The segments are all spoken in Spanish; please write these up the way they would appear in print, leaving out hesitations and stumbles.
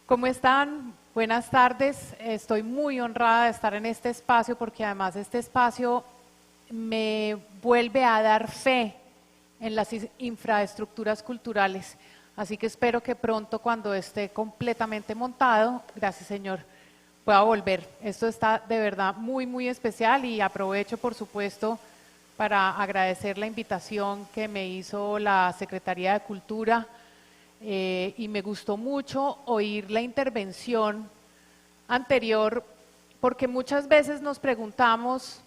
¿Cómo están? Buenas tardes. Estoy muy honrada de estar en este espacio porque además este espacio me vuelve a dar fe en las infraestructuras culturales. Así que espero que pronto, cuando esté completamente montado, gracias Señor, pueda volver. Esto está de verdad muy, muy especial y aprovecho, por supuesto, para agradecer la invitación que me hizo la Secretaría de Cultura. Y me gustó mucho oír la intervención anterior, porque muchas veces nos preguntamos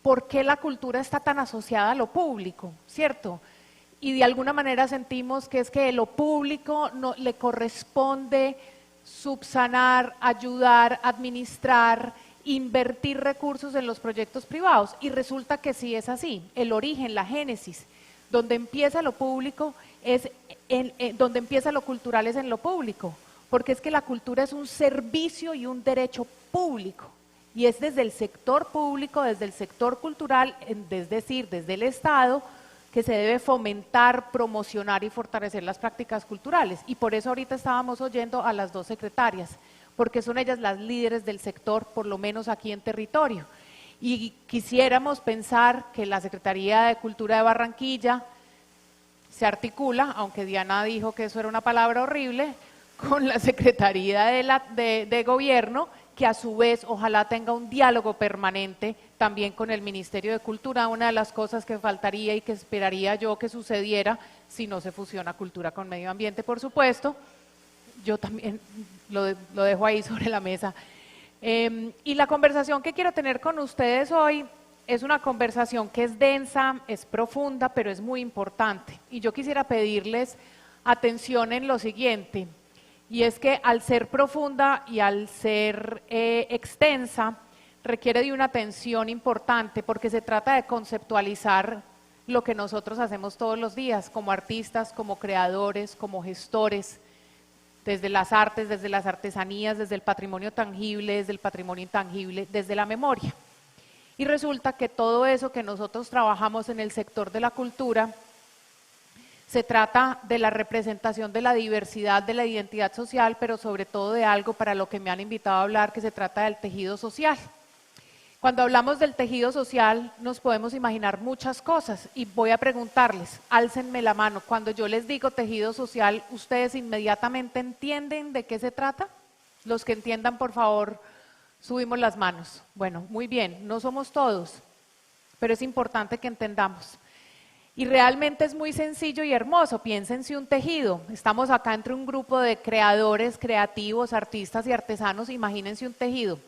por qué la cultura está tan asociada a lo público, ¿cierto? Y de alguna manera sentimos que es que a lo público no, le corresponde subsanar, ayudar, administrar, invertir recursos en los proyectos privados. Y resulta que sí es así. El origen, la génesis, donde empieza lo público es donde empieza lo cultural es en lo público, porque es que la cultura es un servicio y un derecho público, y es desde el sector público, desde el sector cultural, es decir, desde el Estado, que se debe fomentar, promocionar y fortalecer las prácticas culturales. Y por eso ahorita estábamos oyendo a las dos secretarias, porque son ellas las líderes del sector, por lo menos aquí en territorio. Y quisiéramos pensar que la Secretaría de Cultura de Barranquilla se articula, aunque Diana dijo que eso era una palabra horrible, con la Secretaría de Gobierno, que a su vez ojalá tenga un diálogo permanente también con el Ministerio de Cultura. Una de las cosas que faltaría y que esperaría yo que sucediera si no se fusiona cultura con medio ambiente, por supuesto. Yo también lo dejo ahí sobre la mesa. Y la conversación que quiero tener con ustedes hoy es una conversación que es densa, es profunda, pero es muy importante. Y yo quisiera pedirles atención en lo siguiente, y es que al ser profunda y al ser extensa, requiere de una atención importante, porque se trata de conceptualizar lo que nosotros hacemos todos los días, como artistas, como creadores, como gestores, desde las artes, desde las artesanías, desde el patrimonio tangible, desde el patrimonio intangible, desde la memoria. Y resulta que todo eso que nosotros trabajamos en el sector de la cultura, se trata de la representación de la diversidad, de la identidad social, pero sobre todo de algo para lo que me han invitado a hablar, que se trata del tejido social. Cuando hablamos del tejido social, nos podemos imaginar muchas cosas, y voy a preguntarles, álcenme la mano, cuando yo les digo tejido social, ¿ustedes inmediatamente entienden de qué se trata? Los que entiendan, por favor, subimos las manos. Bueno, muy bien, no somos todos, pero es importante que entendamos. Y realmente es muy sencillo y hermoso. Piénsense un tejido. Estamos acá entre un grupo de creadores, creativos, artistas y artesanos. Imagínense un tejido.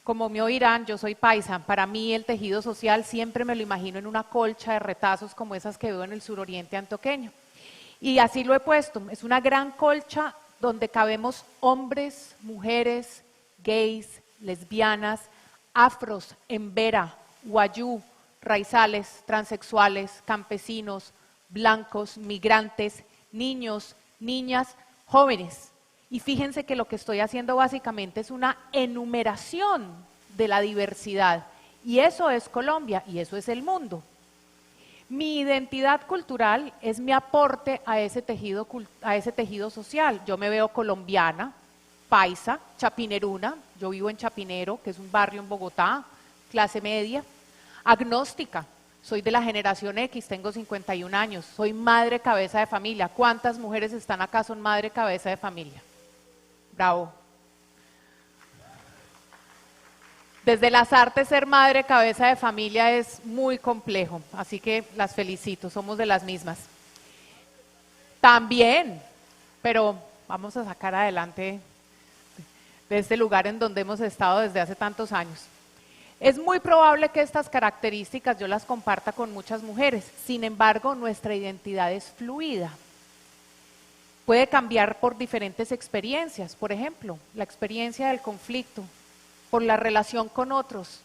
Como me oirán, yo soy paisa. Para mí el tejido social siempre me lo imagino en una colcha de retazos como esas que veo en el suroriente antioqueño. Y así lo he puesto. Es una gran colcha donde cabemos hombres, mujeres, gays, lesbianas, afros, embera, guayú, raizales, transexuales, campesinos, blancos, migrantes, niños, niñas, jóvenes. Y fíjense que lo que estoy haciendo básicamente es una enumeración de la diversidad. Y eso es Colombia y eso es el mundo. Mi identidad cultural es mi aporte a ese tejido social. Yo me veo colombiana, paisa, chapineruna. Yo vivo en Chapinero, que es un barrio en Bogotá, clase media. Agnóstica, soy de la generación X, tengo 51 años, soy madre cabeza de familia. ¿Cuántas mujeres están acá son madre cabeza de familia? Bravo. Desde las artes ser madre cabeza de familia es muy complejo, así que las felicito, somos de las mismas. También, pero vamos a sacar adelante de este lugar en donde hemos estado desde hace tantos años. Es muy probable que estas características yo las comparta con muchas mujeres, sin embargo, nuestra identidad es fluida. Puede cambiar por diferentes experiencias, por ejemplo, la experiencia del conflicto, por la relación con otros,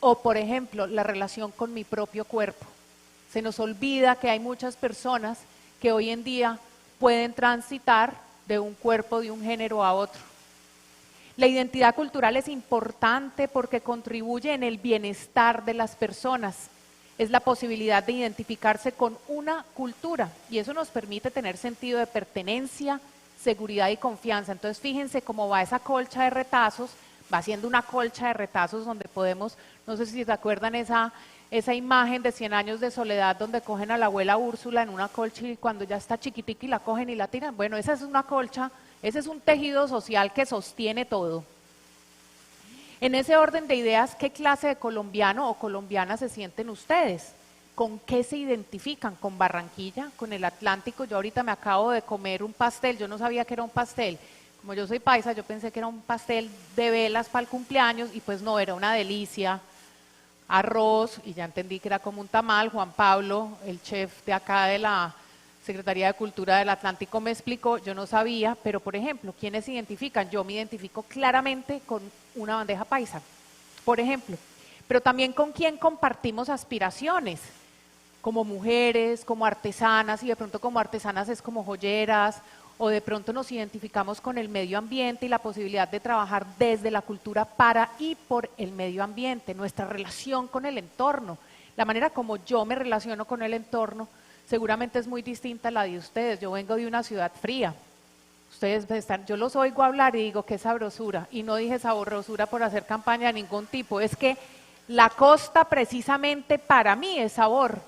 o por ejemplo, la relación con mi propio cuerpo. Se nos olvida que hay muchas personas que hoy en día pueden transitar de un cuerpo, de un género a otro. La identidad cultural es importante porque contribuye en el bienestar de las personas. Es la posibilidad de identificarse con una cultura y eso nos permite tener sentido de pertenencia, seguridad y confianza. Entonces fíjense cómo va esa colcha de retazos, va siendo una colcha de retazos donde podemos, no sé si se acuerdan esa imagen de 100 años de soledad donde cogen a la abuela Úrsula en una colcha y cuando ya está chiquitica y la cogen y la tiran. Bueno, esa es una colcha, ese es un tejido social que sostiene todo. En ese orden de ideas, ¿qué clase de colombiano o colombiana se sienten ustedes? ¿Con qué se identifican? ¿Con Barranquilla? ¿Con el Atlántico? Yo ahorita me acabo de comer un pastel, yo no sabía que era un pastel. Como yo soy paisa, yo pensé que era un pastel de velas para el cumpleaños y pues no, era una delicia. Arroz, y ya entendí que era como un tamal. Juan Pablo, el chef de acá de la Secretaría de Cultura del Atlántico, me explicó, yo no sabía, pero por ejemplo, ¿quiénes se identifican? Yo me identifico claramente con una bandeja paisa, por ejemplo, pero también con quién compartimos aspiraciones, como mujeres, como artesanas, y de pronto como artesanas es como joyeras, o de pronto nos identificamos con el medio ambiente y la posibilidad de trabajar desde la cultura para y por el medio ambiente, nuestra relación con el entorno, la manera como yo me relaciono con el entorno, seguramente es muy distinta a la de ustedes. Yo vengo de una ciudad fría. Ustedes están, yo los oigo hablar y digo, qué sabrosura. Y no dije sabrosura por hacer campaña de ningún tipo. Es que la costa precisamente para mí es sabor.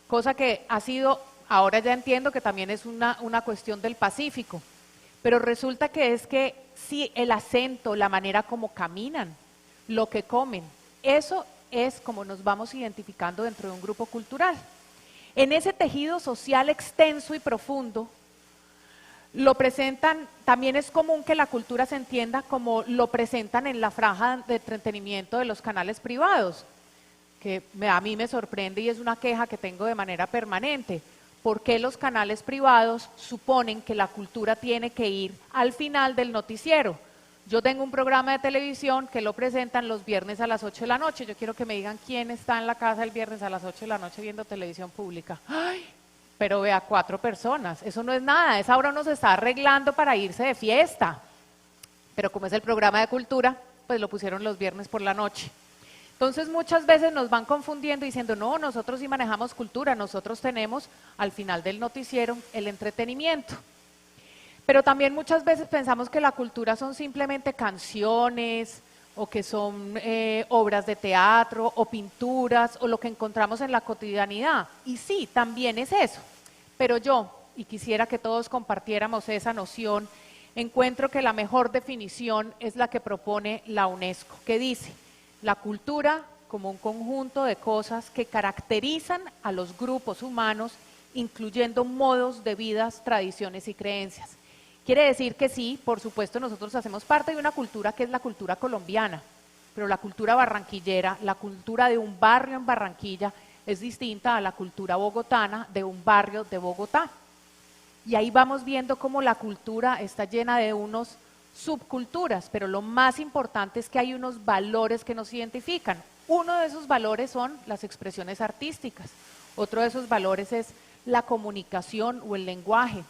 Cosa que ha sido, ahora ya entiendo que también es una cuestión del Pacífico. Pero resulta que es que sí, el acento, la manera como caminan, lo que comen, eso es como nos vamos identificando dentro de un grupo cultural. En ese tejido social extenso y profundo, lo presentan, también es común que la cultura se entienda como lo presentan en la franja de entretenimiento de los canales privados, que a mí me sorprende y es una queja que tengo de manera permanente. ¿Por qué los canales privados suponen que la cultura tiene que ir al final del noticiero? Yo tengo un programa de televisión que lo presentan los viernes a las 8 de la noche. Yo quiero que me digan quién está en la casa el viernes a las 8 de la noche viendo televisión pública. ¡Ay! Pero vea, 4 personas. Eso no es nada. Esa hora uno se está arreglando para irse de fiesta. Pero como es el programa de cultura, pues lo pusieron los viernes por la noche. Entonces muchas veces nos van confundiendo diciendo, no, nosotros sí manejamos cultura, nosotros tenemos al final del noticiero el entretenimiento. Pero también muchas veces pensamos que la cultura son simplemente canciones o que son obras de teatro o pinturas o lo que encontramos en la cotidianidad. Y sí, también es eso. Pero yo, y quisiera que todos compartiéramos esa noción, encuentro que la mejor definición es la que propone la UNESCO, que dice, la cultura como un conjunto de cosas que caracterizan a los grupos humanos, incluyendo modos de vida, tradiciones y creencias. Quiere decir que sí, por supuesto, nosotros hacemos parte de una cultura que es la cultura colombiana, pero la cultura barranquillera, la cultura de un barrio en Barranquilla es distinta a la cultura bogotana de un barrio de Bogotá. Y ahí vamos viendo cómo la cultura está llena de unos subculturas, pero lo más importante es que hay unos valores que nos identifican. Uno de esos valores son las expresiones artísticas, otro de esos valores es la comunicación o el lenguaje.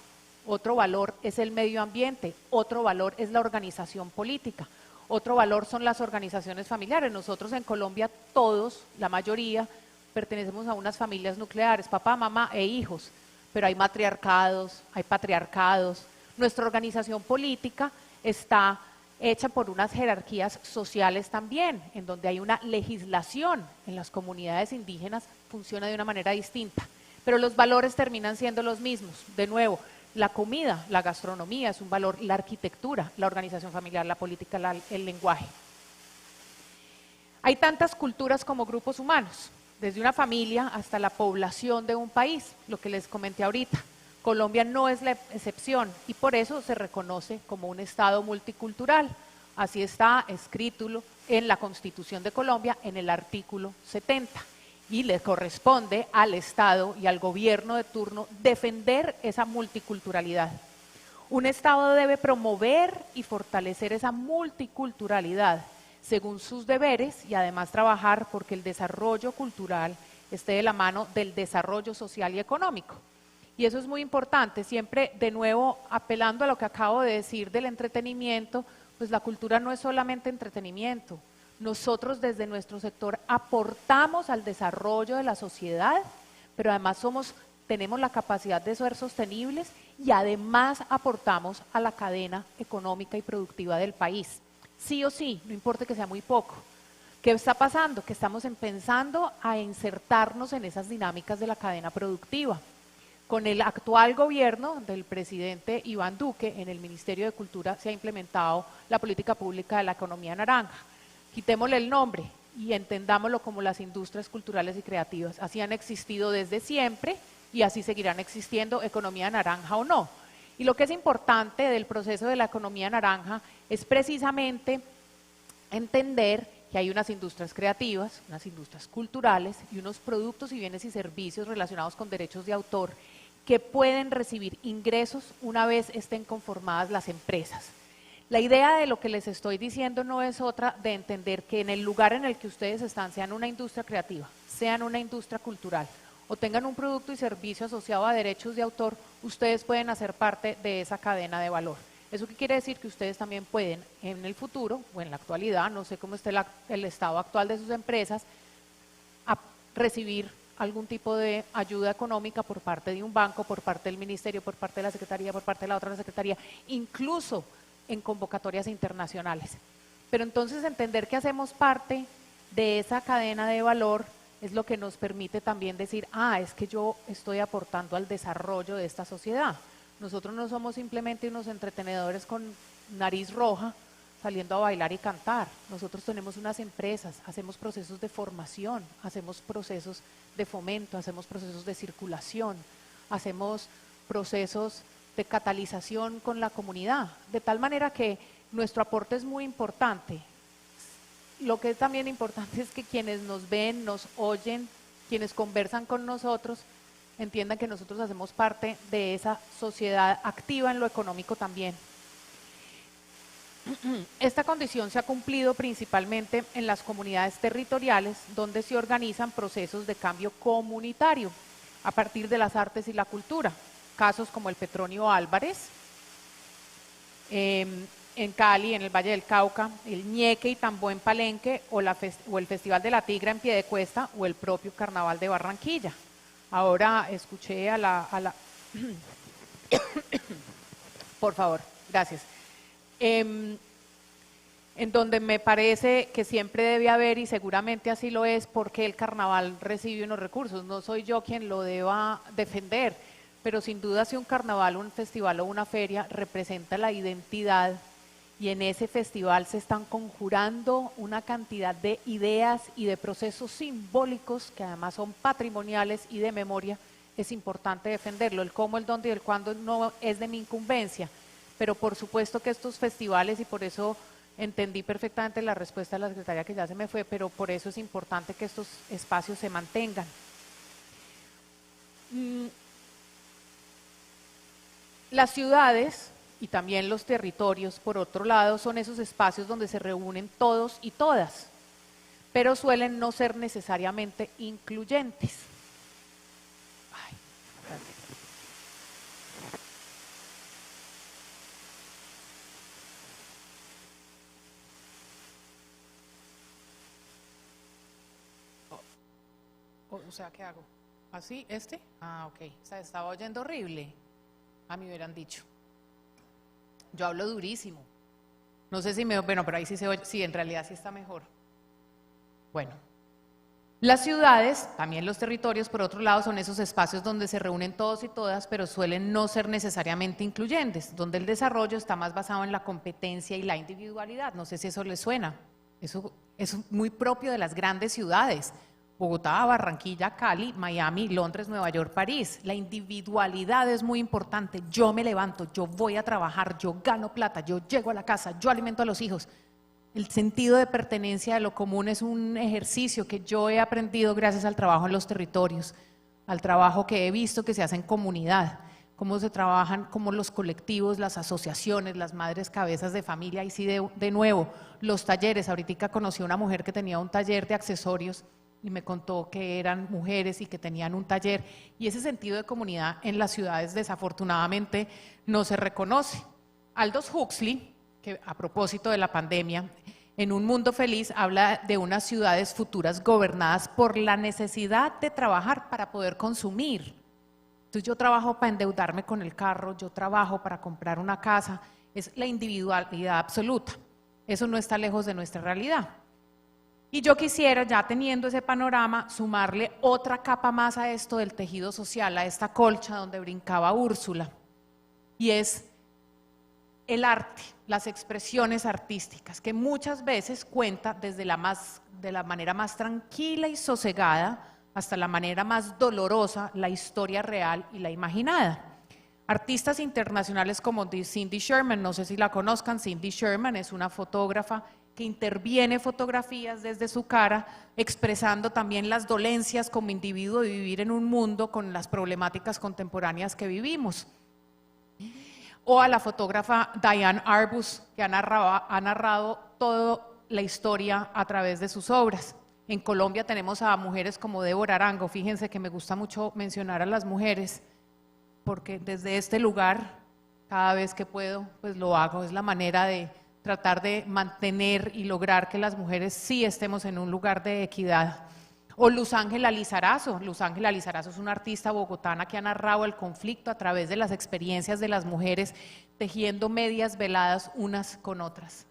Otro valor es el medio ambiente, otro valor es la organización política, otro valor son las organizaciones familiares. Nosotros en Colombia todos, la mayoría, pertenecemos a unas familias nucleares, papá, mamá e hijos, pero hay matriarcados, hay patriarcados. Nuestra organización política está hecha por unas jerarquías sociales también, en donde hay una legislación. En las comunidades indígenas funciona de una manera distinta, pero los valores terminan siendo los mismos. De nuevo, la comida, la gastronomía es un valor, la arquitectura, la organización familiar, la política, el lenguaje. Hay tantas culturas como grupos humanos, desde una familia hasta la población de un país, lo que les comenté ahorita. Colombia no es la excepción y por eso se reconoce como un Estado multicultural. Así está escrito en la Constitución de Colombia en el artículo 70. Y le corresponde al Estado y al gobierno de turno defender esa multiculturalidad. Un Estado debe promover y fortalecer esa multiculturalidad según sus deberes y además trabajar porque el desarrollo cultural esté de la mano del desarrollo social y económico. Y eso es muy importante, siempre de nuevo apelando a lo que acabo de decir del entretenimiento, pues la cultura no es solamente entretenimiento. Nosotros desde nuestro sector aportamos al desarrollo de la sociedad, pero además somos tenemos la capacidad de ser sostenibles y además aportamos a la cadena económica y productiva del país. Sí o sí, no importa que sea muy poco. ¿Qué está pasando? Que estamos empezando a insertarnos en esas dinámicas de la cadena productiva. Con el actual gobierno del presidente Iván Duque, en el Ministerio de Cultura se ha implementado la política pública de la economía naranja. Quitémosle el nombre y entendámoslo como las industrias culturales y creativas. Así han existido desde siempre y así seguirán existiendo, economía naranja o no. Y lo que es importante del proceso de la economía naranja es precisamente entender que hay unas industrias creativas, unas industrias culturales y unos productos y bienes y servicios relacionados con derechos de autor que pueden recibir ingresos una vez estén conformadas las empresas. La idea de lo que les estoy diciendo no es otra de entender que en el lugar en el que ustedes están, sean una industria creativa, sean una industria cultural o tengan un producto y servicio asociado a derechos de autor, ustedes pueden hacer parte de esa cadena de valor. ¿Eso qué quiere decir? Que ustedes también pueden en el futuro o en la actualidad, no sé cómo esté el estado actual de sus empresas, recibir algún tipo de ayuda económica por parte de un banco, por parte del ministerio, por parte de la secretaría, por parte de la otra secretaría, incluso en convocatorias internacionales. Pero entonces entender que hacemos parte de esa cadena de valor es lo que nos permite también decir, es que yo estoy aportando al desarrollo de esta sociedad. Nosotros no somos simplemente unos entretenedores con nariz roja saliendo a bailar y cantar. Nosotros tenemos unas empresas, hacemos procesos de formación, hacemos procesos de fomento, hacemos procesos de circulación, hacemos procesos de catalización con la comunidad, de tal manera que nuestro aporte es muy importante. Lo que es también importante es que quienes nos ven, nos oyen, quienes conversan con nosotros, entiendan que nosotros hacemos parte de esa sociedad activa en lo económico también. Esta condición se ha cumplido principalmente en las comunidades territoriales donde se organizan procesos de cambio comunitario a partir de las artes y la cultura. Casos como el Petronio Álvarez, en Cali, en el Valle del Cauca, el Ñeque y Tambó en Palenque o el Festival de la Tigra en Piedecuesta o el propio Carnaval de Barranquilla. Ahora escuché a la por favor, gracias. En donde me parece que siempre debe haber, y seguramente así lo es, porque el carnaval recibe unos recursos. No soy yo quien lo deba defender, pero sin duda si un carnaval, un festival o una feria representa la identidad y en ese festival se están conjurando una cantidad de ideas y de procesos simbólicos que además son patrimoniales y de memoria, es importante defenderlo. El cómo, el dónde y el cuándo no es de mi incumbencia. Pero por supuesto que estos festivales, y por eso entendí perfectamente la respuesta de la secretaria que ya se me fue, pero por eso es importante que estos espacios se mantengan. Las ciudades y también los territorios, por otro lado, son esos espacios donde se reúnen todos y todas, pero suelen no ser necesariamente incluyentes. Ay, gracias. O sea, ¿qué hago? ¿Así? ¿Este? Ok. O sea, estaba oyendo horrible. A mí me hubieran dicho. Yo hablo durísimo. No sé si bueno, pero ahí sí se oye. Sí, en realidad sí está mejor. Bueno. Las ciudades, también los territorios, por otro lado, son esos espacios donde se reúnen todos y todas, pero suelen no ser necesariamente incluyentes, donde el desarrollo está más basado en la competencia y la individualidad. No sé si eso les suena. Eso es muy propio de las grandes ciudades. Bogotá, Barranquilla, Cali, Miami, Londres, Nueva York, París. La individualidad es muy importante. Yo me levanto, yo voy a trabajar, yo gano plata, yo llego a la casa, yo alimento a los hijos. El sentido de pertenencia de lo común es un ejercicio que yo he aprendido gracias al trabajo en los territorios, al trabajo que he visto que se hace en comunidad, cómo se trabajan, cómo los colectivos, las asociaciones, las madres cabezas de familia, y sí de nuevo, los talleres. Ahorita conocí a una mujer que tenía un taller de accesorios y me contó que eran mujeres y que tenían un taller, y ese sentido de comunidad en las ciudades desafortunadamente no se reconoce. Aldous Huxley, que a propósito de la pandemia, en Un Mundo Feliz habla de unas ciudades futuras gobernadas por la necesidad de trabajar para poder consumir. Entonces yo trabajo para endeudarme con el carro, yo trabajo para comprar una casa, es la individualidad absoluta. Eso no está lejos de nuestra realidad. Y yo quisiera, ya teniendo ese panorama, sumarle otra capa más a esto del tejido social, a esta colcha donde brincaba Úrsula, y es el arte, las expresiones artísticas, que muchas veces cuenta desde de la manera más tranquila y sosegada hasta la manera más dolorosa, la historia real y la imaginada. Artistas internacionales como Cindy Sherman, no sé si la conozcan, Cindy Sherman es una fotógrafa que interviene fotografías desde su cara, expresando también las dolencias como individuo de vivir en un mundo con las problemáticas contemporáneas que vivimos. O a la fotógrafa Diane Arbus, que ha narrado toda la historia a través de sus obras. En Colombia tenemos a mujeres como Débora Arango. Fíjense que me gusta mucho mencionar a las mujeres, porque desde este lugar, cada vez que puedo, pues lo hago. Es la manera de tratar de mantener y lograr que las mujeres sí estemos en un lugar de equidad. O Luz Ángela Lizarazo. Luz Ángela Lizarazo es una artista bogotana que ha narrado el conflicto a través de las experiencias de las mujeres, tejiendo medias veladas unas con otras.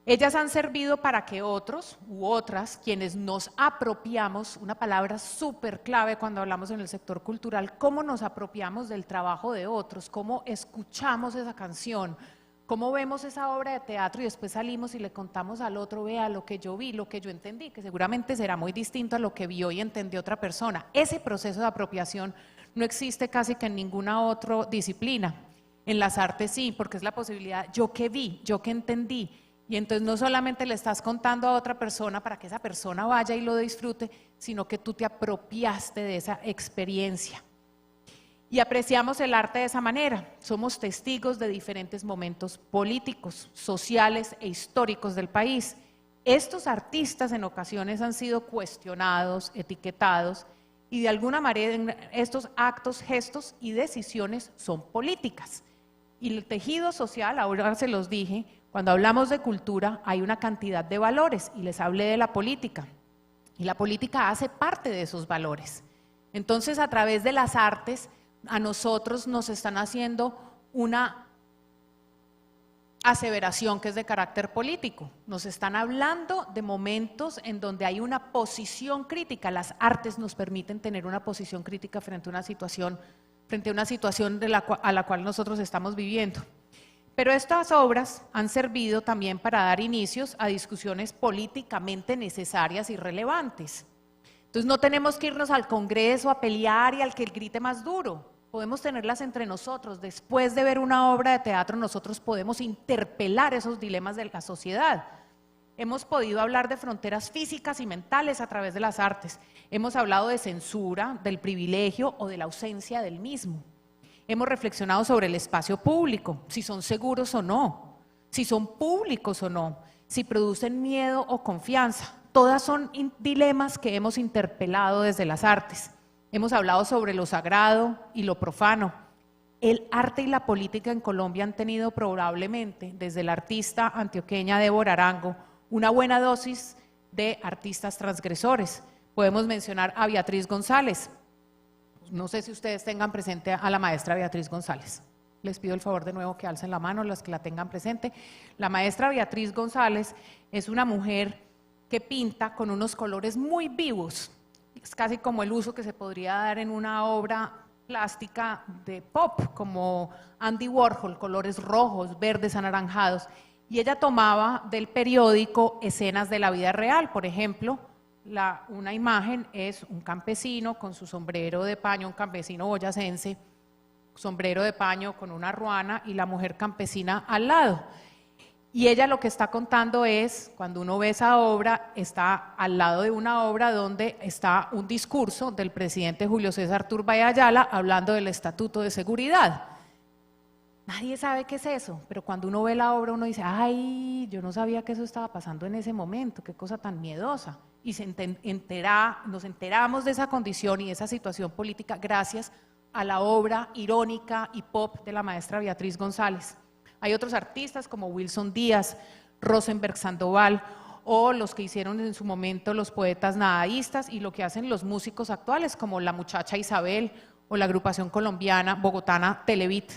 Ellas han servido para que otros u otras, quienes nos apropiamos, una palabra súper clave cuando hablamos en el sector cultural, cómo nos apropiamos del trabajo de otros, cómo escuchamos esa canción, cómo vemos esa obra de teatro y después salimos y le contamos al otro, vea lo que yo vi, lo que yo entendí, que seguramente será muy distinto a lo que vio y entendió otra persona. Ese proceso de apropiación no existe casi que en ninguna otra disciplina. En las artes sí, porque es la posibilidad, yo que vi, yo que entendí. Y entonces no solamente le estás contando a otra persona para que esa persona vaya y lo disfrute, sino que tú te apropiaste de esa experiencia. Y apreciamos el arte de esa manera. Somos testigos de diferentes momentos políticos, sociales e históricos del país. Estos artistas en ocasiones han sido cuestionados, etiquetados, y de alguna manera estos actos, gestos y decisiones son políticas. Y el tejido social, ahora se los dije, cuando hablamos de cultura hay una cantidad de valores y les hablé de la política y la política hace parte de esos valores. Entonces a través de las artes a nosotros nos están haciendo una aseveración que es de carácter político, nos están hablando de momentos en donde hay una posición crítica, las artes nos permiten tener una posición crítica frente a una situación a la cual nosotros estamos viviendo. Pero estas obras han servido también para dar inicios a discusiones políticamente necesarias y relevantes. Entonces no tenemos que irnos al Congreso a pelear y al que grite más duro, podemos tenerlas entre nosotros. Después de ver una obra de teatro nosotros podemos interpelar esos dilemas de la sociedad. Hemos podido hablar de fronteras físicas y mentales a través de las artes, hemos hablado de censura, del privilegio o de la ausencia del mismo. Hemos reflexionado sobre el espacio público, si son seguros o no, si son públicos o no, si producen miedo o confianza. Todas son dilemas que hemos interpelado desde las artes. Hemos hablado sobre lo sagrado y lo profano. El arte y la política en Colombia han tenido probablemente, desde la artista antioqueña Débora Arango, una buena dosis de artistas transgresores. Podemos mencionar a Beatriz González. No sé si ustedes tengan presente a la maestra Beatriz González. Les pido el favor de nuevo que alcen la mano las que la tengan presente. La maestra Beatriz González es una mujer que pinta con unos colores muy vivos. Es casi como el uso que se podría dar en una obra plástica de pop, como Andy Warhol, colores rojos, verdes, anaranjados. Y ella tomaba del periódico escenas de la vida real, por ejemplo, una imagen es un campesino con su sombrero de paño, un campesino boyacense, sombrero de paño con una ruana y la mujer campesina al lado. Y ella lo que está contando es, cuando uno ve esa obra, está al lado de una obra donde está un discurso del presidente Julio César Turbay Ayala hablando del Estatuto de Seguridad. Nadie sabe qué es eso, pero cuando uno ve la obra uno dice, ay, yo no sabía que eso estaba pasando en ese momento, qué cosa tan miedosa. Y nos enteramos de esa condición y de esa situación política gracias a la obra irónica y pop de la maestra Beatriz González. Hay otros artistas como Wilson Díaz, Rosenberg Sandoval o los que hicieron en su momento los poetas nadaístas y lo que hacen los músicos actuales como la muchacha Isabel o la agrupación colombiana bogotana Televit.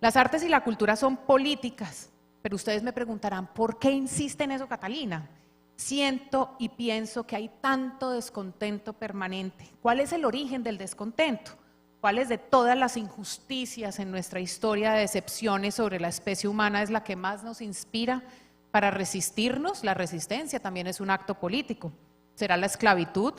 Las artes y la cultura son políticas, pero ustedes me preguntarán, ¿por qué insiste en eso Catalina? Siento y pienso que hay tanto descontento permanente. ¿Cuál es el origen del descontento? ¿Cuáles de todas las injusticias en nuestra historia de decepciones sobre la especie humana es la que más nos inspira para resistirnos? La resistencia también es un acto político. ¿Será la esclavitud,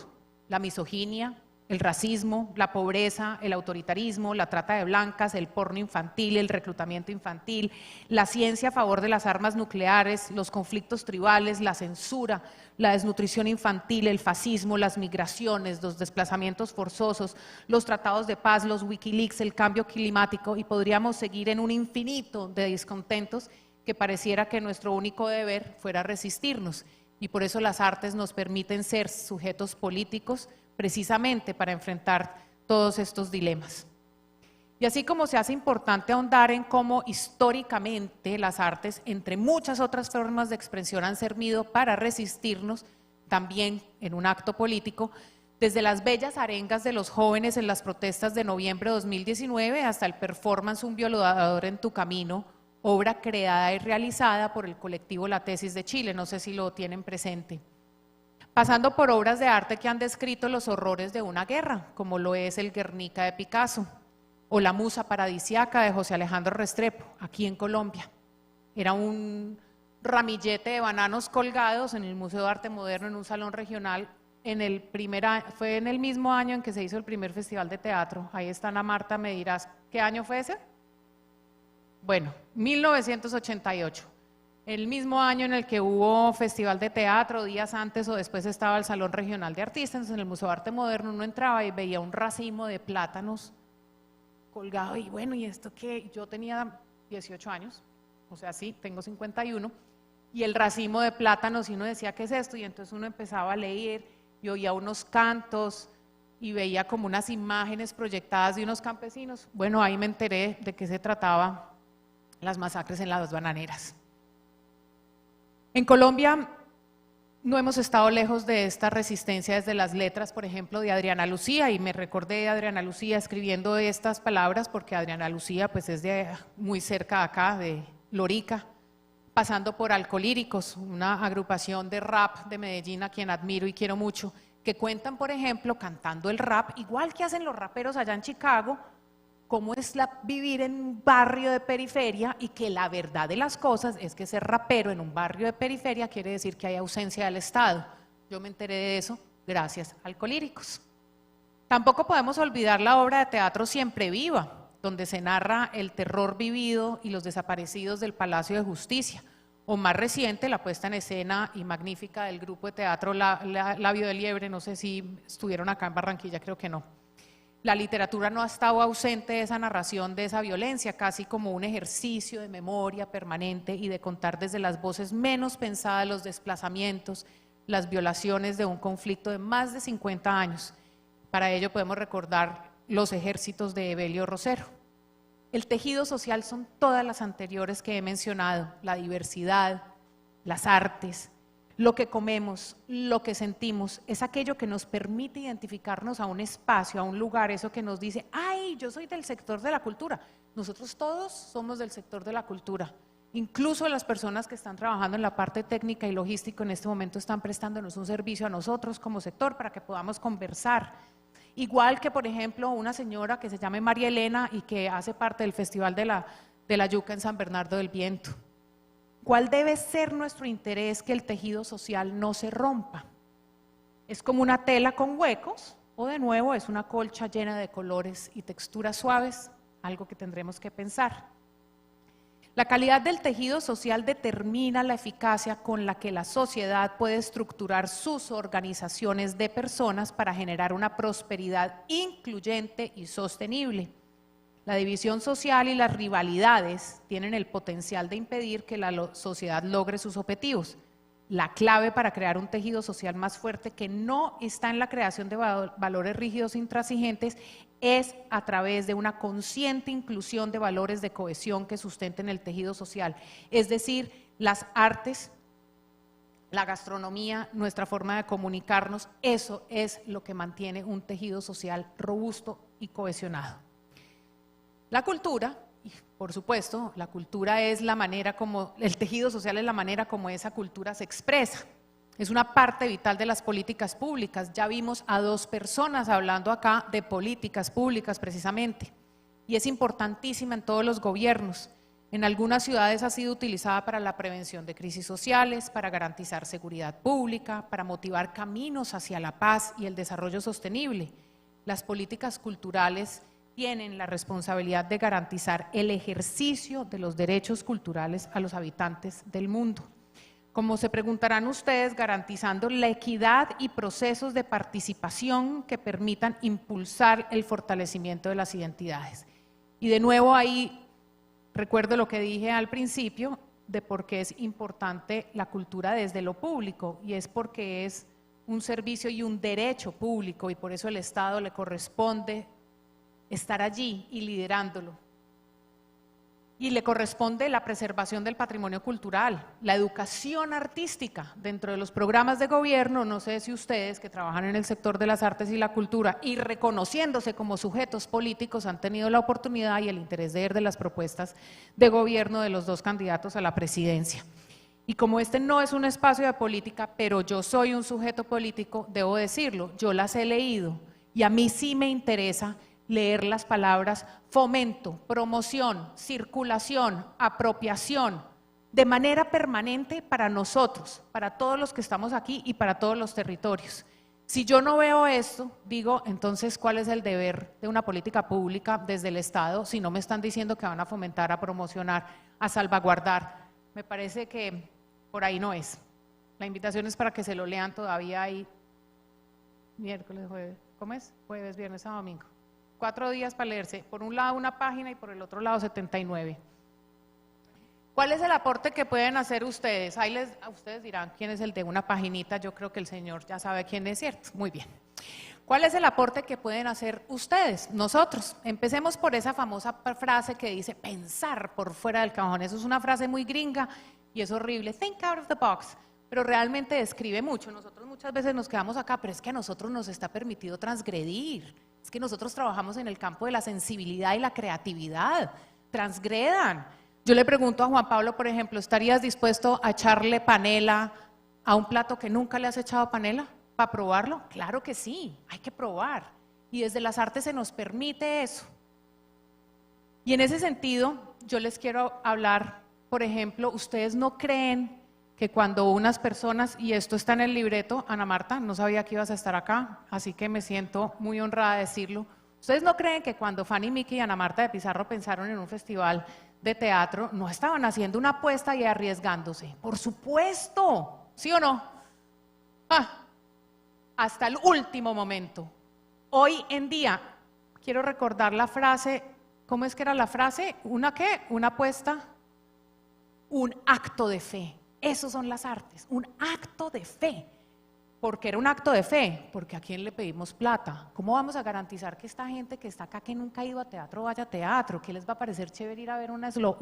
la misoginia, el racismo, la pobreza, el autoritarismo, la trata de blancas, el porno infantil, el reclutamiento infantil, la ciencia a favor de las armas nucleares, los conflictos tribales, la censura, la desnutrición infantil, el fascismo, las migraciones, los desplazamientos forzosos, los tratados de paz, los Wikileaks, el cambio climático, y podríamos seguir en un infinito de descontentos que pareciera que nuestro único deber fuera resistirnos? Y por eso las artes nos permiten ser sujetos políticos precisamente para enfrentar todos estos dilemas. Y así como se hace importante ahondar en cómo históricamente las artes, entre muchas otras formas de expresión, han servido para resistirnos, también en un acto político, desde las bellas arengas de los jóvenes en las protestas de noviembre de 2019 hasta el performance Un violador en tu camino, obra creada y realizada por el colectivo La Tesis de Chile, no sé si lo tienen presente. Pasando por obras de arte que han descrito los horrores de una guerra, como lo es el Guernica de Picasso, o La Musa Paradisiaca de José Alejandro Restrepo, aquí en Colombia. Era un ramillete de bananos colgados en el Museo de Arte Moderno, en un salón regional, fue en el mismo año en que se hizo el primer festival de teatro. Ahí está Ana Marta, me dirás, ¿qué año fue ese? Bueno, 1988. El mismo año en el que hubo festival de teatro, días antes o después estaba el Salón Regional de Artistas. Entonces en el Museo de Arte Moderno uno entraba y veía un racimo de plátanos colgado y bueno, ¿y esto qué? Yo tenía 18 años, o sea, sí, tengo 51, y el racimo de plátanos y uno decía, ¿qué es esto? Y entonces uno empezaba a leer y oía unos cantos y veía como unas imágenes proyectadas de unos campesinos. Bueno, ahí me enteré de qué se trataba las masacres en las bananeras. En Colombia no hemos estado lejos de esta resistencia desde las letras, por ejemplo, de Adriana Lucía, y me recordé de Adriana Lucía escribiendo estas palabras porque Adriana Lucía pues es de muy cerca de acá, de Lorica, pasando por Alcolíricos, una agrupación de rap de Medellín a quien admiro y quiero mucho, que cuentan, por ejemplo, cantando el rap, igual que hacen los raperos allá en Chicago, cómo es vivir en un barrio de periferia y que la verdad de las cosas es que ser rapero en un barrio de periferia quiere decir que hay ausencia del Estado. Yo me enteré de eso gracias a Alcolíricos. Tampoco podemos olvidar la obra de teatro Siempre Viva, donde se narra el terror vivido y los desaparecidos del Palacio de Justicia, o más reciente, la puesta en escena y magnífica del grupo de teatro Labio de Liebre, no sé si estuvieron acá en Barranquilla, creo que no. La literatura no ha estado ausente de esa narración, de esa violencia, casi como un ejercicio de memoria permanente y de contar desde las voces menos pensadas los desplazamientos, las violaciones de un conflicto de más de 50 años. Para ello podemos recordar los ejércitos de Evelio Rosero. El tejido social son todas las anteriores que he mencionado, la diversidad, las artes, lo que comemos, lo que sentimos, es aquello que nos permite identificarnos a un espacio, a un lugar, eso que nos dice, ay, yo soy del sector de la cultura. Nosotros todos somos del sector de la cultura. Incluso las personas que están trabajando en la parte técnica y logística en este momento están prestándonos un servicio a nosotros como sector para que podamos conversar. Igual que, por ejemplo, una señora que se llama María Elena y que hace parte del Festival de la Yuca en San Bernardo del Viento. ¿Cuál debe ser nuestro interés? Que el tejido social no se rompa. ¿Es como una tela con huecos o de nuevo es una colcha llena de colores y texturas suaves? Algo que tendremos que pensar. La calidad del tejido social determina la eficacia con la que la sociedad puede estructurar sus organizaciones de personas para generar una prosperidad incluyente y sostenible. La división social y las rivalidades tienen el potencial de impedir que la sociedad logre sus objetivos. La clave para crear un tejido social más fuerte que no está en la creación de valores rígidos e intransigentes es a través de una consciente inclusión de valores de cohesión que sustenten el tejido social. Es decir, las artes la gastronomía, nuestra forma de comunicarnos, eso es lo que mantiene un tejido social robusto y cohesionado. La cultura, y por supuesto, la cultura es la manera como, el tejido social es la manera como esa cultura se expresa. Es una parte vital de las políticas públicas. Ya vimos a dos personas hablando acá de políticas públicas precisamente. Y es importantísima en todos los gobiernos. En algunas ciudades ha sido utilizada para la prevención de crisis sociales, para garantizar seguridad pública, para motivar caminos hacia la paz y el desarrollo sostenible. Las políticas culturales tienen la responsabilidad de garantizar el ejercicio de los derechos culturales a los habitantes del mundo. Como se preguntarán ustedes, garantizando la equidad y procesos de participación que permitan impulsar el fortalecimiento de las identidades. Y de nuevo ahí recuerdo lo que dije al principio de por qué es importante la cultura desde lo público, y es porque es un servicio y un derecho público, y por eso el Estado le corresponde estar allí y liderándolo. Y le corresponde la preservación del patrimonio cultural, la educación artística dentro de los programas de gobierno. No sé si ustedes que trabajan en el sector de las artes y la cultura y reconociéndose como sujetos políticos han tenido la oportunidad y el interés de ver de las propuestas de gobierno de los dos candidatos a la presidencia. Y como este no es un espacio de política, pero yo soy un sujeto político, debo decirlo, yo las he leído y a mí sí me interesa leer las palabras fomento, promoción, circulación, apropiación, de manera permanente para nosotros, para todos los que estamos aquí y para todos los territorios. Si yo no veo esto, digo, entonces, ¿cuál es el deber de una política pública desde el Estado si no me están diciendo que van a fomentar, a promocionar, a salvaguardar? Me parece que por ahí no es. La invitación es para que se lo lean, todavía hay miércoles, jueves, ¿cómo es? Jueves, viernes, sábado, domingo. 4 días para leerse, por un lado una página y por el otro lado 79. ¿Cuál es el aporte que pueden hacer ustedes? Ahí ustedes dirán quién es el de una paginita, yo creo que el señor ya sabe quién es, ¿cierto? Muy bien. ¿Cuál es el aporte que pueden hacer ustedes, nosotros? Empecemos por esa famosa frase que dice pensar por fuera del cajón. Eso es una frase muy gringa y es horrible, think out of the box, pero realmente describe mucho. Nosotros muchas veces nos quedamos acá, pero es que a nosotros nos está permitido transgredir. Es que nosotros trabajamos en el campo de la sensibilidad y la creatividad. Transgredan. Yo le pregunto a Juan Pablo, por ejemplo, ¿estarías dispuesto a echarle panela a un plato que nunca le has echado panela para probarlo? Claro que sí, hay que probar. Y desde las artes se nos permite eso. Y en ese sentido, yo les quiero hablar, por ejemplo, ¿ustedes no creen que cuando unas personas, y esto está en el libreto, Ana Marta, no sabía que ibas a estar acá, así que me siento muy honrada de decirlo, ¿ustedes no creen que cuando Fanny, Miki y Ana Marta de Pizarro pensaron en un festival de teatro, no estaban haciendo una apuesta y arriesgándose? Por supuesto, ¿sí o no? Hasta el último momento. Hoy en día, quiero recordar la frase, ¿cómo es que era la frase? ¿Una qué? ¿Una apuesta? Un acto de fe. Esos son las artes, un acto de fe. ¿Por qué era un acto de fe? Porque ¿a quién le pedimos plata? ¿Cómo vamos a garantizar que esta gente que está acá, que nunca ha ido a teatro, vaya a teatro? ¿Qué les va a parecer chévere ir a ver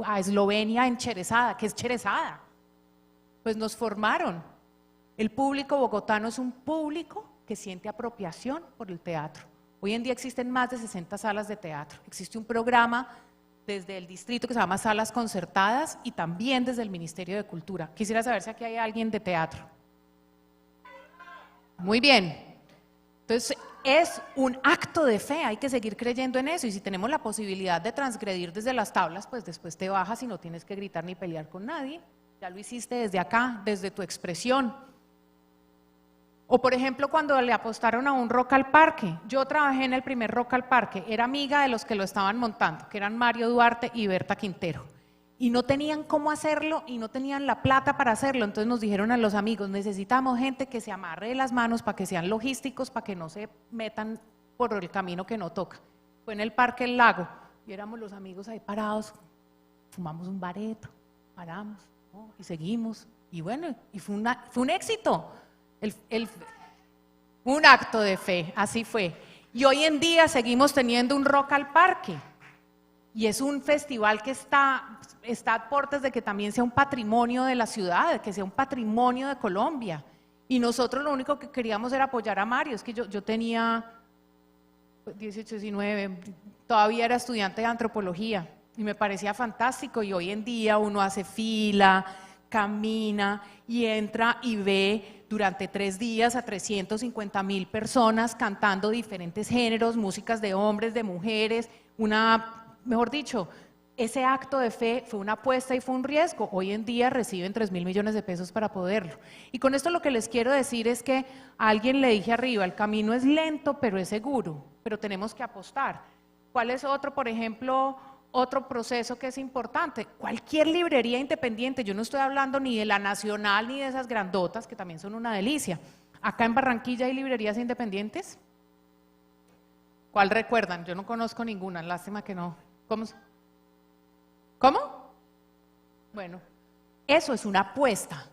a Eslovenia en Cherezada? ¿Qué es Cherezada? Pues nos formaron. El público bogotano es un público que siente apropiación por el teatro. Hoy en día existen más de 60 salas de teatro. Existe un programa desde el distrito que se llama Salas Concertadas y también desde el Ministerio de Cultura. Quisiera saber si aquí hay alguien de teatro. Muy bien. Entonces, es un acto de fe, hay que seguir creyendo en eso, y si tenemos la posibilidad de transgredir desde las tablas, pues después te bajas y no tienes que gritar ni pelear con nadie. Ya lo hiciste desde acá, desde tu expresión. O por ejemplo, cuando le apostaron a un Rock al Parque. Yo trabajé en el primer Rock al Parque, era amiga de los que lo estaban montando, que eran Mario Duarte y Berta Quintero. Y no tenían cómo hacerlo y no tenían la plata para hacerlo. Entonces nos dijeron a los amigos, necesitamos gente que se amarre las manos para que sean logísticos, para que no se metan por el camino que no toca. Fue en el Parque El Lago y éramos los amigos ahí parados, fumamos un bareto, paramos, ¿no? Y seguimos. Y bueno, y fue un éxito. Un acto de fe, así fue. Y hoy en día seguimos teniendo un Rock al Parque. Y es un festival que está a puertas de que también sea un patrimonio de la ciudad, de que sea un patrimonio de Colombia. Y nosotros lo único que queríamos era apoyar a Mario. Es que yo tenía 18, 19, todavía era estudiante de antropología y me parecía fantástico, y hoy en día uno hace fila, camina y entra y ve durante 3 días a 350.000 personas cantando diferentes géneros, músicas de hombres, de mujeres, mejor dicho, ese acto de fe fue una apuesta y fue un riesgo. Hoy en día reciben 3.000 millones de pesos para poderlo. Y con esto lo que les quiero decir es que a alguien le dije arriba, el camino es lento pero es seguro, pero tenemos que apostar. ¿Cuál es otro, por ejemplo, otro proceso que es importante? Cualquier librería independiente, yo no estoy hablando ni de la Nacional ni de esas grandotas que también son una delicia. Acá en Barranquilla hay librerías independientes. ¿Cuál recuerdan? Yo no conozco ninguna, lástima que no. ¿Cómo? Bueno, eso es una apuesta.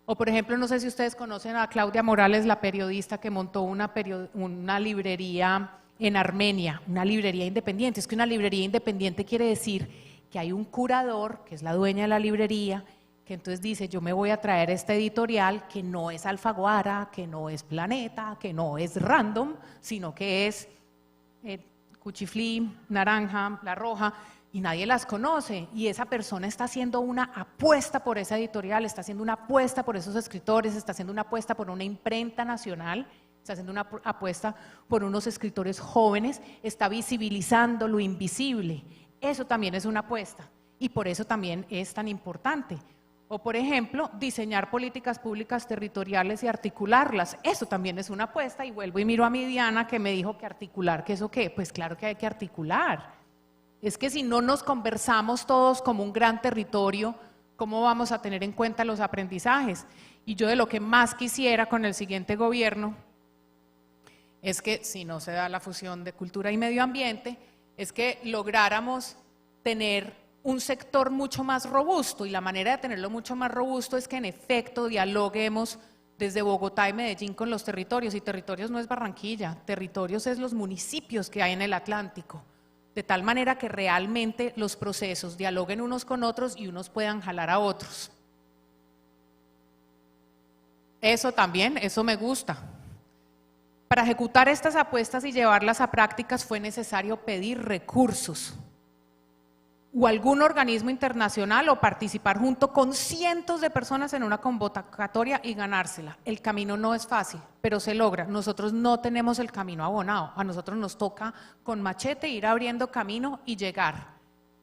O por ejemplo, no sé si ustedes conocen a Claudia Morales, la periodista que montó una librería en Armenia, una librería independiente. Es que una librería independiente quiere decir que hay un curador, que es la dueña de la librería, que entonces dice, yo me voy a traer este editorial que no es Alfaguara, que no es Planeta, que no es Random, sino que es Cuchiflí, Naranja, La Roja, y nadie las conoce, y esa persona está haciendo una apuesta por esa editorial, está haciendo una apuesta por esos escritores, está haciendo una apuesta por una imprenta nacional, está haciendo una apuesta por unos escritores jóvenes, está visibilizando lo invisible. Eso también es una apuesta, y por eso también es tan importante. O por ejemplo, diseñar políticas públicas territoriales y articularlas, eso también es una apuesta. Y vuelvo y miro a mi Diana, que me dijo que articular, ¿qué eso qué? Pues claro que hay que articular. Es que si no nos conversamos todos como un gran territorio, ¿cómo vamos a tener en cuenta los aprendizajes? Y yo de lo que más quisiera con el siguiente gobierno es que, si no se da la fusión de cultura y medio ambiente, es que lográramos tener un sector mucho más robusto, y la manera de tenerlo mucho más robusto es que en efecto dialoguemos desde Bogotá y Medellín con los territorios, y territorios no es Barranquilla, territorios es los municipios que hay en el Atlántico, de tal manera que realmente los procesos dialoguen unos con otros y unos puedan jalar a otros. Eso también, eso me gusta. Para ejecutar estas apuestas y llevarlas a prácticas fue necesario pedir recursos o algún organismo internacional o participar junto con cientos de personas en una convocatoria y ganársela. El camino no es fácil, pero se logra. Nosotros no tenemos el camino abonado, a nosotros nos toca con machete ir abriendo camino y llegar.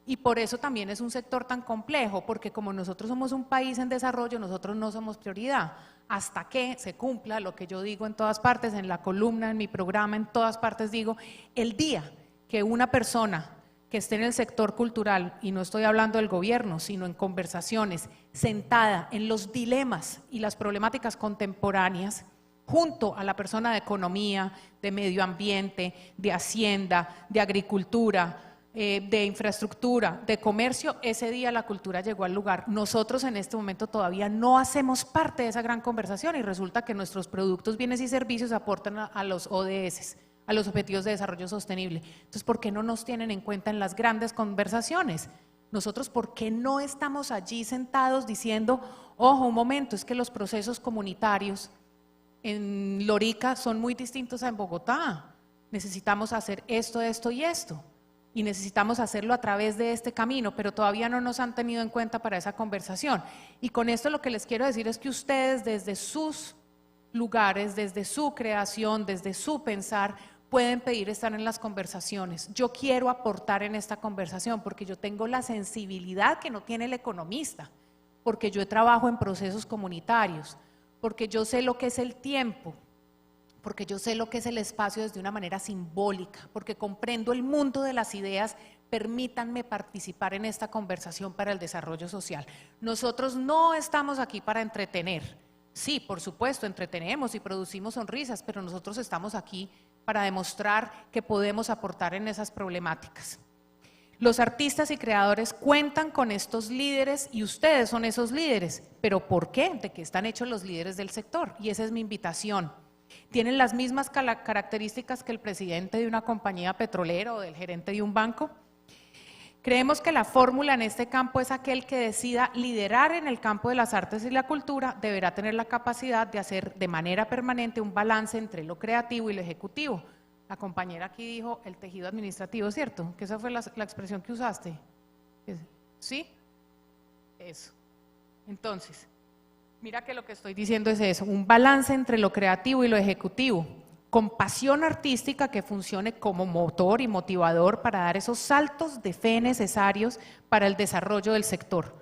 Y por eso también es un sector tan complejo, porque como nosotros somos un país en desarrollo, nosotros no somos prioridad. Hasta que se cumpla lo que yo digo en todas partes, en la columna, en mi programa, en todas partes digo, el día que una persona que esté en el sector cultural, y no estoy hablando del gobierno, sino en conversaciones, sentada en los dilemas y las problemáticas contemporáneas, junto a la persona de economía, de medio ambiente, de hacienda, de agricultura, de infraestructura, de comercio, ese día la cultura llegó al lugar. Nosotros en este momento todavía no hacemos parte de esa gran conversación, y resulta que nuestros productos, bienes y servicios aportan a los ODS, a los Objetivos de Desarrollo Sostenible. Entonces, ¿por qué no nos tienen en cuenta en las grandes conversaciones? Nosotros, ¿por qué no estamos allí sentados diciendo, ojo, un momento, es que los procesos comunitarios en Lorica son muy distintos a en Bogotá? Necesitamos hacer esto, esto y esto, y necesitamos hacerlo a través de este camino, pero todavía no nos han tenido en cuenta para esa conversación. Y con esto lo que les quiero decir es que ustedes, desde sus lugares, desde su creación, desde su pensar, pueden pedir estar en las conversaciones. Yo quiero aportar en esta conversación porque yo tengo la sensibilidad que no tiene el economista, porque yo trabajo en procesos comunitarios, porque yo sé lo que es el tiempo, porque yo sé lo que es el espacio desde una manera simbólica, porque comprendo el mundo de las ideas. Permítanme participar en esta conversación para el desarrollo social. Nosotros no estamos aquí para entretener. Sí, por supuesto, entretenemos y producimos sonrisas, pero nosotros estamos aquí para demostrar que podemos aportar en esas problemáticas. Los artistas y creadores cuentan con estos líderes y ustedes son esos líderes. ¿Pero por qué? ¿De qué están hechos los líderes del sector? Y esa es mi invitación. ¿Tienen las mismas características que el presidente de una compañía petrolera o del gerente de un banco? Creemos que la fórmula en este campo es aquel que decida liderar en el campo de las artes y la cultura, deberá tener la capacidad de hacer de manera permanente un balance entre lo creativo y lo ejecutivo. La compañera aquí dijo el tejido administrativo, ¿cierto? Que esa fue la expresión que usaste. ¿Sí? Eso. Entonces, mira que lo que estoy diciendo es eso, un balance entre lo creativo y lo ejecutivo, con pasión artística que funcione como motor y motivador para dar esos saltos de fe necesarios para el desarrollo del sector.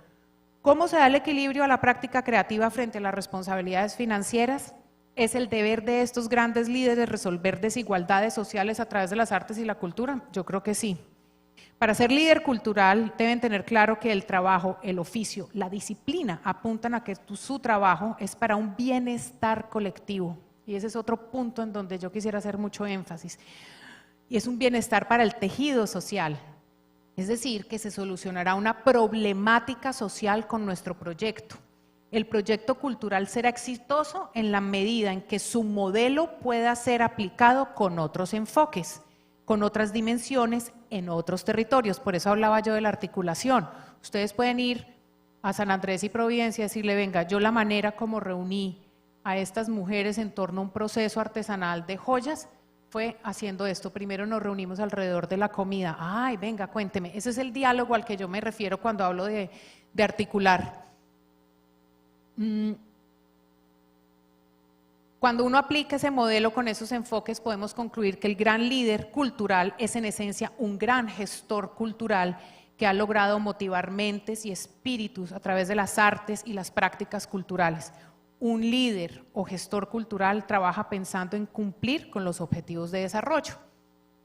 ¿Cómo se da el equilibrio a la práctica creativa frente a las responsabilidades financieras? ¿Es el deber de estos grandes líderes resolver desigualdades sociales a través de las artes y la cultura? Yo creo que sí. Para ser líder cultural deben tener claro que el trabajo, el oficio, la disciplina apuntan a que su trabajo es para un bienestar colectivo. Y ese es otro punto en donde yo quisiera hacer mucho énfasis. Y es un bienestar para el tejido social. Es decir, que se solucionará una problemática social con nuestro proyecto. El proyecto cultural será exitoso en la medida en que su modelo pueda ser aplicado con otros enfoques, con otras dimensiones en otros territorios. Por eso hablaba yo de la articulación. Ustedes pueden ir a San Andrés y Providencia y decirle, venga, yo la manera como reuní a estas mujeres en torno a un proceso artesanal de joyas fue haciendo esto. Primero nos reunimos alrededor de la comida. Ay, venga, cuénteme. Ese es el diálogo al que yo me refiero cuando hablo de articular. Cuando uno aplica ese modelo con esos enfoques, podemos concluir que el gran líder cultural es en esencia un gran gestor cultural que ha logrado motivar mentes y espíritus a través de las artes y las prácticas culturales. Un líder o gestor cultural trabaja pensando en cumplir con los objetivos de desarrollo.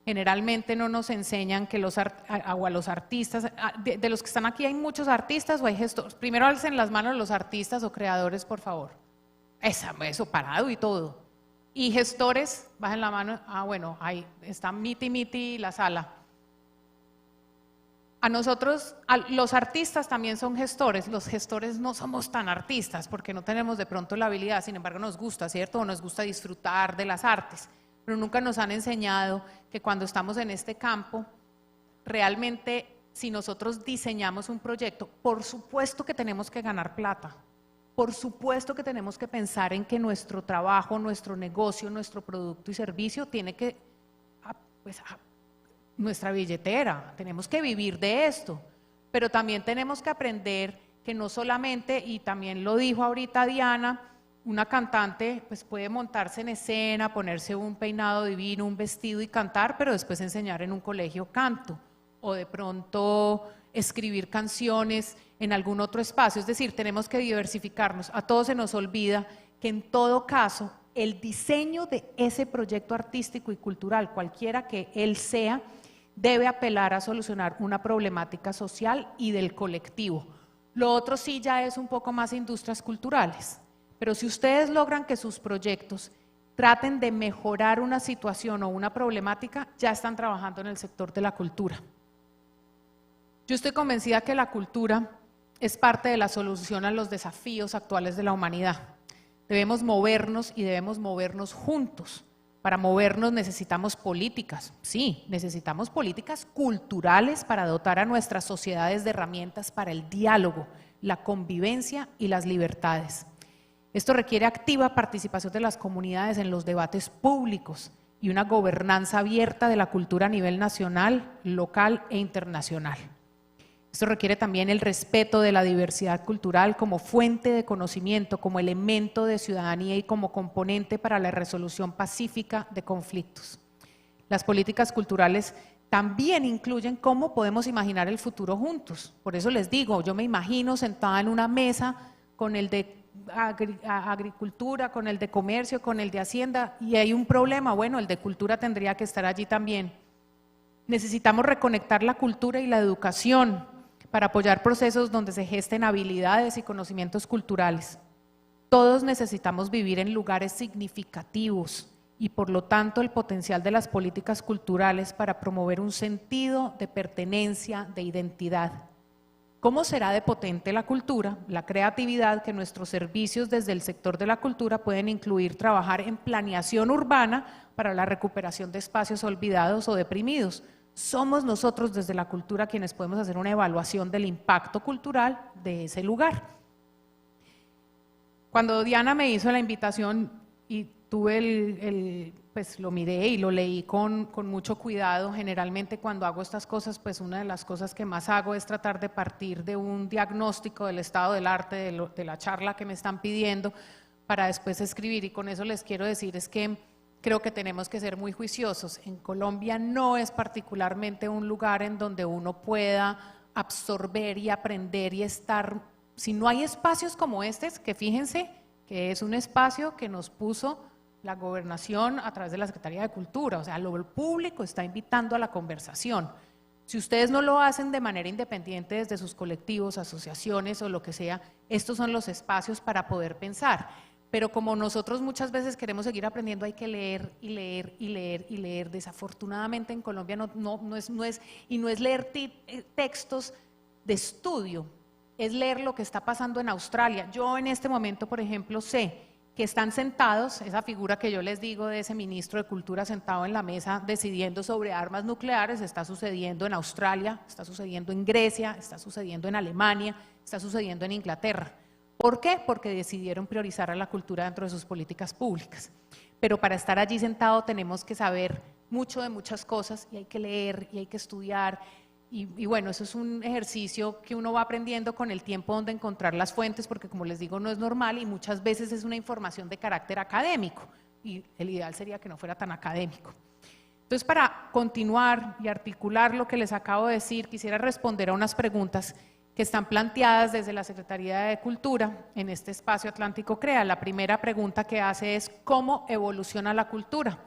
Generalmente no nos enseñan que a los artistas, de los que están aquí hay muchos artistas o hay gestores. Primero alcen las manos los artistas o creadores, por favor. Eso parado y todo. Y gestores, bajen la mano. Bueno, ahí está Miti la sala. A nosotros, los artistas también son gestores. Los gestores no somos tan artistas porque no tenemos de pronto la habilidad, sin embargo nos gusta, ¿cierto? O nos gusta disfrutar de las artes, pero nunca nos han enseñado que cuando estamos en este campo, realmente si nosotros diseñamos un proyecto, por supuesto que tenemos que ganar plata. Por supuesto que tenemos que pensar en que nuestro trabajo, nuestro negocio, nuestro producto y servicio tiene que, nuestra billetera, tenemos que vivir de esto, pero también tenemos que aprender que no solamente, y también lo dijo ahorita Diana, una cantante pues puede montarse en escena, ponerse un peinado divino, un vestido y cantar, pero después enseñar en un colegio canto, o de pronto escribir canciones en algún otro espacio. Es decir, tenemos que diversificarnos. A todos se nos olvida que en todo caso el diseño de ese proyecto artístico y cultural, cualquiera que él sea, debe apelar a solucionar una problemática social y del colectivo. Lo otro sí ya es un poco más industrias culturales, pero si ustedes logran que sus proyectos traten de mejorar una situación o una problemática, ya están trabajando en el sector de la cultura. Yo estoy convencida que la cultura es parte de la solución a los desafíos actuales de la humanidad. Debemos movernos y debemos movernos juntos. Para movernos necesitamos políticas, sí, necesitamos políticas culturales para dotar a nuestras sociedades de herramientas para el diálogo, la convivencia y las libertades. Esto requiere activa participación de las comunidades en los debates públicos y una gobernanza abierta de la cultura a nivel nacional, local e internacional. Esto requiere también el respeto de la diversidad cultural como fuente de conocimiento, como elemento de ciudadanía y como componente para la resolución pacífica de conflictos. Las políticas culturales también incluyen cómo podemos imaginar el futuro juntos. Por eso les digo, yo me imagino sentada en una mesa con el de agricultura, con el de comercio, con el de hacienda, y hay un problema, bueno, el de cultura tendría que estar allí también. Necesitamos reconectar la cultura y la educación para apoyar procesos donde se gesten habilidades y conocimientos culturales. Todos necesitamos vivir en lugares significativos y por lo tanto el potencial de las políticas culturales para promover un sentido de pertenencia, de identidad. ¿Cómo será de potente la cultura, la creatividad que nuestros servicios desde el sector de la cultura pueden incluir trabajar en planeación urbana para la recuperación de espacios olvidados o deprimidos? somos nosotros desde la cultura quienes podemos hacer una evaluación del impacto cultural de ese lugar. Cuando Diana me hizo la invitación y tuve pues lo miré y lo leí con mucho cuidado. Generalmente cuando hago estas cosas, pues una de las cosas que más hago es tratar de partir de un diagnóstico del estado del arte, de la charla que me están pidiendo, para después escribir. Y con eso les quiero decir es que creo que tenemos que ser muy juiciosos. En Colombia no es particularmente un lugar en donde uno pueda absorber y aprender y estar, si no hay espacios como este, que fíjense que es un espacio que nos puso la gobernación a través de la Secretaría de Cultura, o sea, el público está invitando a la conversación. Si ustedes no lo hacen de manera independiente desde sus colectivos, asociaciones o lo que sea, estos son los espacios para poder pensar. Pero como nosotros muchas veces queremos seguir aprendiendo, hay que leer y leer y leer y leer. Desafortunadamente en Colombia no es leer textos de estudio, es leer lo que está pasando en Australia. Yo en este momento, por ejemplo, sé que están sentados, esa figura que yo les digo de ese ministro de Cultura sentado en la mesa decidiendo sobre armas nucleares, está sucediendo en Australia, está sucediendo en Grecia, está sucediendo en Alemania, está sucediendo en Inglaterra. ¿Por qué? Porque decidieron priorizar a la cultura dentro de sus políticas públicas. Pero para estar allí sentado tenemos que saber mucho de muchas cosas y hay que leer y hay que estudiar. Y bueno, eso es un ejercicio que uno va aprendiendo con el tiempo donde encontrar las fuentes, porque como les digo, no es normal y muchas veces es una información de carácter académico y el ideal sería que no fuera tan académico. Entonces, para continuar y articular lo que les acabo de decir, quisiera responder a unas preguntas que están planteadas desde la Secretaría de Cultura en este espacio Atlántico CREA. La primera pregunta que hace es ¿cómo evoluciona la cultura?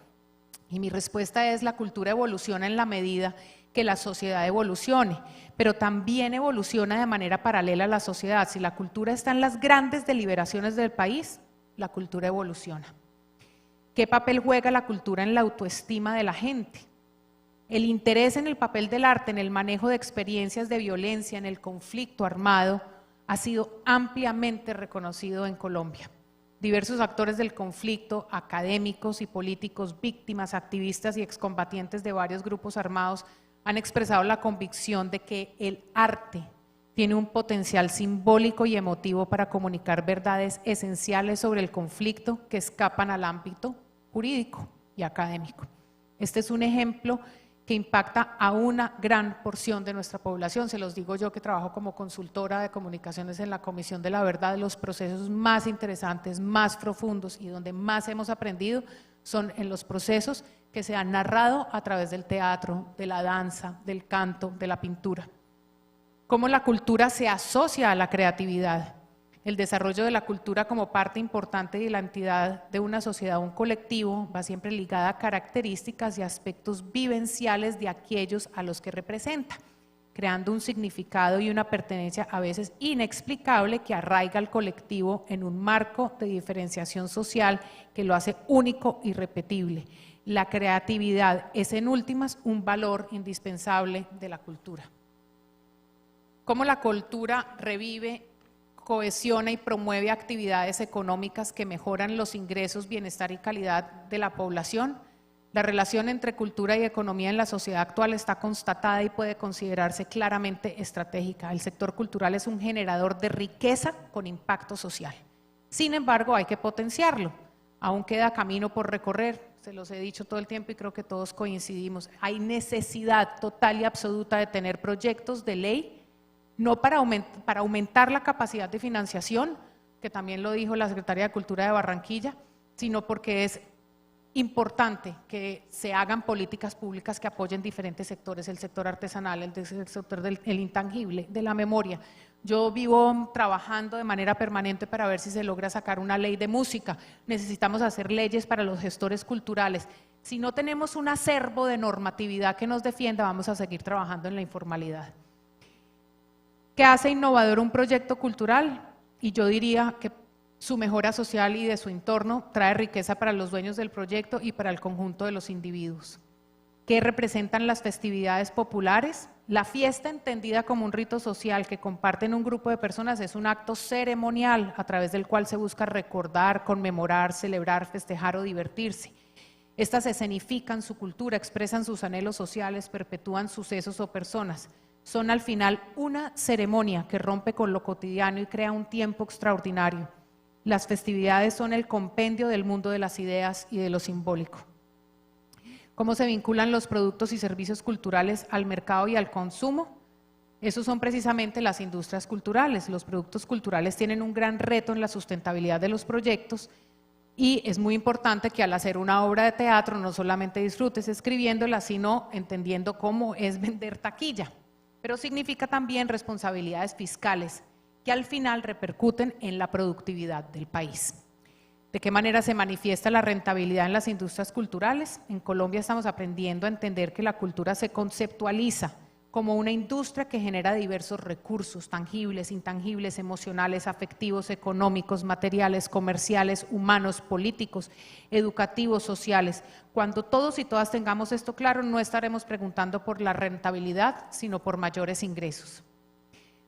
Y mi respuesta es: la cultura evoluciona en la medida que la sociedad evolucione, pero también evoluciona de manera paralela a la sociedad. Si la cultura está en las grandes deliberaciones del país, la cultura evoluciona. ¿Qué papel juega la cultura en la autoestima de la gente? El interés en el papel del arte, en el manejo de experiencias de violencia, en el conflicto armado, ha sido ampliamente reconocido en Colombia. Diversos actores del conflicto, académicos y políticos, víctimas, activistas y excombatientes de varios grupos armados han expresado la convicción de que el arte tiene un potencial simbólico y emotivo para comunicar verdades esenciales sobre el conflicto que escapan al ámbito jurídico y académico. Este es un ejemplo que impacta a una gran porción de nuestra población. Se los digo yo que trabajo como consultora de comunicaciones en la Comisión de la Verdad. Los procesos más interesantes, más profundos y donde más hemos aprendido son en los procesos que se han narrado a través del teatro, de la danza, del canto, de la pintura. Cómo la cultura se asocia a la creatividad. El desarrollo de la cultura como parte importante de la entidad de una sociedad, un colectivo, va siempre ligada a características y aspectos vivenciales de aquellos a los que representa, creando un significado y una pertenencia a veces inexplicable que arraiga al colectivo en un marco de diferenciación social que lo hace único y repetible. La creatividad es en últimas un valor indispensable de la cultura. Cómo la cultura revive, cohesiona y promueve actividades económicas que mejoran los ingresos, bienestar y calidad de la población. La relación entre cultura y economía en la sociedad actual está constatada y puede considerarse claramente estratégica. El sector cultural es un generador de riqueza con impacto social. Sin embargo, hay que potenciarlo. Aún queda camino por recorrer, se los he dicho todo el tiempo y creo que todos coincidimos. Hay necesidad total y absoluta de tener proyectos de ley, no para aumentar la capacidad de financiación, que también lo dijo la Secretaría de Cultura de Barranquilla, sino porque es importante que se hagan políticas públicas que apoyen diferentes sectores, el sector artesanal, el sector del intangible, de la memoria. Yo vivo trabajando de manera permanente para ver si se logra sacar una ley de música. Necesitamos hacer leyes para los gestores culturales. Si no tenemos un acervo de normatividad que nos defienda, vamos a seguir trabajando en la informalidad. ¿Qué hace innovador un proyecto cultural? Y yo diría que su mejora social y de su entorno trae riqueza para los dueños del proyecto y para el conjunto de los individuos. ¿Qué representan las festividades populares? La fiesta, entendida como un rito social que comparten un grupo de personas, es un acto ceremonial a través del cual se busca recordar, conmemorar, celebrar, festejar o divertirse. Estas escenifican su cultura, expresan sus anhelos sociales, perpetúan sucesos o personas. Son al final una ceremonia que rompe con lo cotidiano y crea un tiempo extraordinario. Las festividades son el compendio del mundo de las ideas y de lo simbólico. ¿Cómo se vinculan los productos y servicios culturales al mercado y al consumo? Esos son precisamente las industrias culturales. Los productos culturales tienen un gran reto en la sustentabilidad de los proyectos y es muy importante que al hacer una obra de teatro no solamente disfrutes escribiéndola, sino entendiendo cómo es vender taquilla. Pero significa también responsabilidades fiscales que al final repercuten en la productividad del país. ¿De qué manera se manifiesta la rentabilidad en las industrias culturales? En Colombia estamos aprendiendo a entender que la cultura se conceptualiza como una industria que genera diversos recursos tangibles, intangibles, emocionales, afectivos, económicos, materiales, comerciales, humanos, políticos, educativos, sociales. Cuando todos y todas tengamos esto claro, no estaremos preguntando por la rentabilidad, sino por mayores ingresos.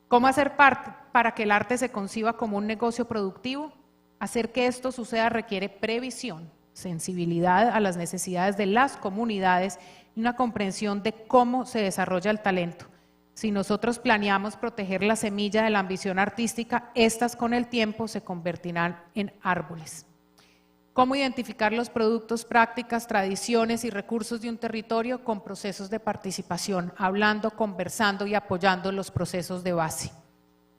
¿Cómo hacer para que el arte se conciba como un negocio productivo? Hacer que esto suceda requiere previsión, sensibilidad a las necesidades de las comunidades y una comprensión de cómo se desarrolla el talento. Si nosotros planeamos proteger la semilla de la ambición artística, estas con el tiempo se convertirán en árboles. ¿Cómo identificar los productos, prácticas, tradiciones y recursos de un territorio? Con procesos de participación, hablando, conversando y apoyando los procesos de base.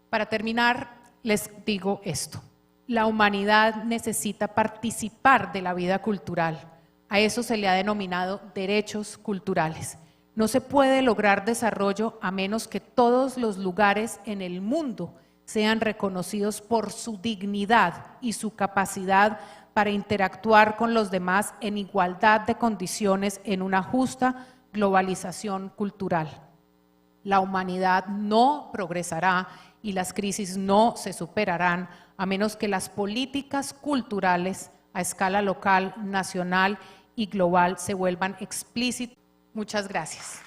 Para terminar, les digo esto. La humanidad necesita participar de la vida cultural. A eso se le ha denominado derechos culturales. No se puede lograr desarrollo a menos que todos los lugares en el mundo sean reconocidos por su dignidad y su capacidad para interactuar con los demás en igualdad de condiciones en una justa globalización cultural. La humanidad no progresará y las crisis no se superarán a menos que las políticas culturales a escala local, nacional y global se vuelvan explícitas. Muchas gracias.